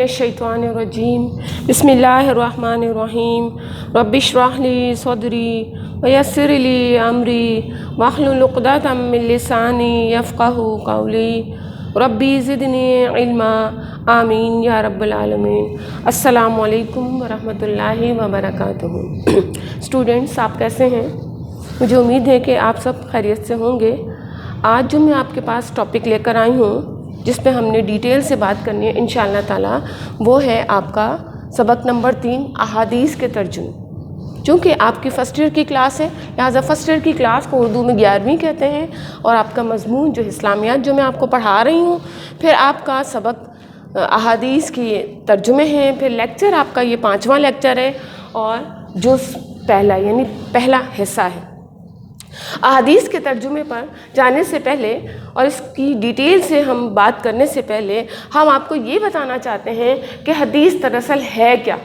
मिनश्शैतानिर्रजीम बिस्मिल्लाहिर्रहमानिर्रहीम रब्बि इश्रह ली सदरी वयस्सिर ली अमरी वहलुल उक़दतम मिन लिसानी यफ़क़हू क़ौली रब्बी ज़िदनी इल्मा आमीन या रब्बल आलमीन। अस्सलामु अलैकुम वरहमतुल्लाहि वबरकातुहू। स्टूडेंट्स, आप कैसे हैं? मुझे उम्मीद है कि आप सब खैरियत से होंगे। आज जो मैं आपके पास टॉपिक लेकर आई हूँ जिस पे हमने डिटेल से बात करनी है इंशाअल्लाह ताला, वो है आपका सबक नंबर 3 अहादीस के तर्जुमे। चूँकि आपकी फ़र्स्ट ईयर की क्लास है, लिहाजा फ़र्स्ट ईयर की क्लास को उर्दू में 11वीं कहते हैं और आपका मज़मून जो इस्लामियात जो मैं आपको पढ़ा रही हूँ, फिर आपका सबक अहादीस की तर्जुमे हैं, फिर लेक्चर आपका ये 5वां लेक्चर है और जो पहला यानी पहला हिस्सा है। अहादीस के तर्जुमे पर जाने से पहले और इसकी डिटेल से हम बात करने से पहले हम आपको ये बताना चाहते हैं कि हदीस दरअसल है क्या।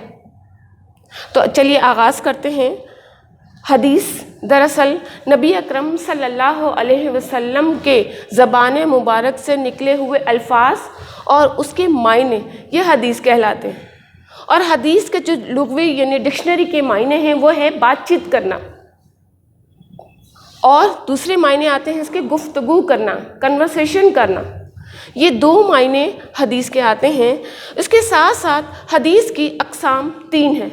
तो चलिए आगाज़ करते हैं। हदीस दरअसल नबी अकरम सल्लल्लाहु अलैहि वसल्लम के ज़बान मुबारक से निकले हुए अल्फाज और उसके मायने ये हदीस कहलाते हैं। और हदीस के जो लुग़वी यानी डिक्शनरी के मायने हैं वो है बातचीत करना, और दूसरे मायने आते हैं इसके गुफ्तगू करना, कन्वर्सेशन करना। ये 2 मायने हदीस के आते हैं। इसके साथ साथ हदीस की अक़साम 3 हैं।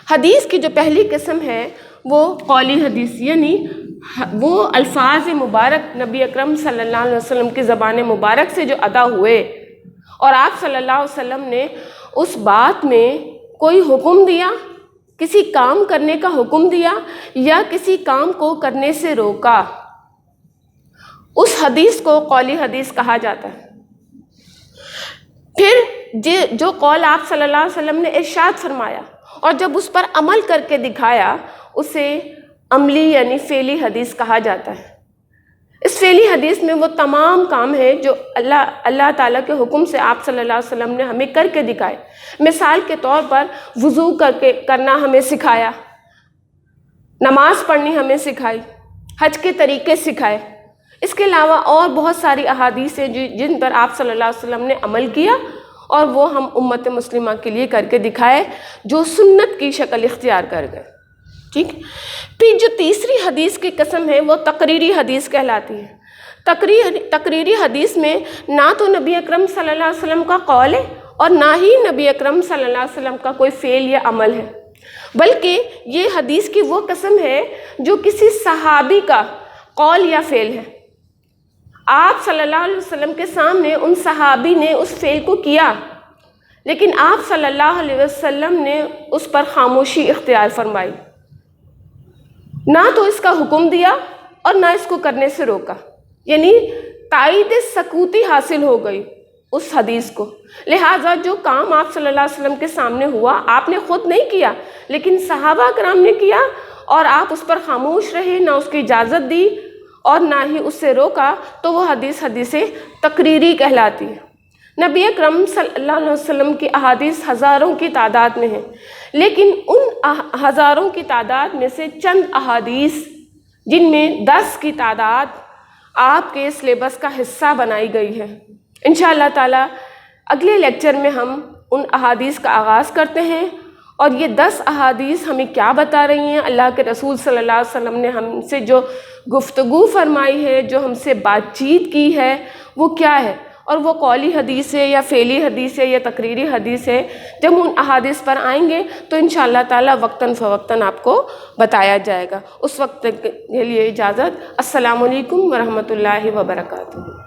हदीस की जो पहली किस्म है वो कौली हदीस, यानी वो अल्फाज मुबारक नबी अकरम सल्लल्लाहु अलैहि वसल्लम की ज़बान मुबारक से जो अदा हुए और आप सल्लल्लाहु अलैहि वसल्लम ने उस बात में कोई हुक्म दिया, किसी काम करने का हुक्म दिया या किसी काम को करने से रोका, उस हदीस को कौली हदीस कहा जाता है। फिर जो कौल आप सल्लल्लाहु अलैहि वसल्लम ने इरशाद फरमाया और जब उस पर अमल करके दिखाया, उसे अमली यानी फ़ेली हदीस कहा जाता है। इस फ़ेली हदीस में वो तमाम काम है जो अल्लाह ताला के हुक्म से आप सल्लल्लाहु अलैहि वसल्लम ने हमें करके दिखाए। मिसाल के तौर पर वुज़ू करना हमें सिखाया, नमाज़ पढ़नी हमें सिखाई, हज के तरीक़े सिखाए। इसके अलावा और बहुत सारी अहादीस हैं जिन पर आप सल्लल्लाहु अलैहि वसल्लम ने अमल किया और वो हम उम्मत मुस्लिमा के लिए करके दिखाए, जो सुन्नत की शक्ल इख्तियार कर गए। ठीक। फिर जो तीसरी हदीस की किस्म है वो तकरीरी हदीस कहलाती है। तकरीरी हदीस में ना तो नबी अकरम सल्लल्लाहु अलैहि वसल्लम का कौल है और ना ही नबी अकरम सल्लल्लाहु अलैहि वसल्लम का कोई फ़ेल या अमल है, बल्कि ये हदीस की वो किस्म है जो किसी सहाबी का कौल या फ़ेल है। आप सल्लल्लाहु अलैहि वसल्लम के सामने उन सहाबी ने उस फ़ेल को किया, लेकिन आप सल्लल्लाहु अलैहि वसल्लम ने उस पर खामोशी इख्तियार फरमाई, ना तो इसका हुक्म दिया और ना इसको करने से रोका, यानी ताईद सकूती हासिल हो गई उस हदीस को। लिहाजा जो काम आप सल्लल्लाहु अलैहि वसल्लम के सामने हुआ, आपने ख़ुद नहीं किया लेकिन सहाबा कराम ने किया और आप उस पर खामोश रहे, ना उसकी इजाज़त दी और ना ही उससे रोका, तो वो हदीस तकरीरी कहलाती है। नबी अकरम सल्लल्लाहु अलैहि वसल्लम की अहादीस हज़ारों की तादाद में है, लेकिन उन हज़ारों की तादाद में से चंद अहादीस जिनमें 10 की तादाद आपके सिलेबस का हिस्सा बनाई गई है। इंशाअल्लाह ताला अगले लेक्चर में हम उन अहादीस का आगाज़ करते हैं और ये 10 अहादीस हमें क्या बता रही हैं। अल्लाह के रसूल सल्लल्लाहु अलैहि वसल्लम ने हमसे जो गुफ्तगू फरमाई है, जो हमसे बातचीत की है, वो क्या है, और वो कौली हदीस है या फ़ेली हदीस है या तकरीरी हदीस है। जब उन अहादीस पर आएंगे तो इंशाअल्लाह ताला वक्तन फ़वक्तन आपको बताया जाएगा। उस वक्त के लिए इजाज़त। अस्सलामु अलैकुम वरहमतुल्लाहि वबरकातुहू।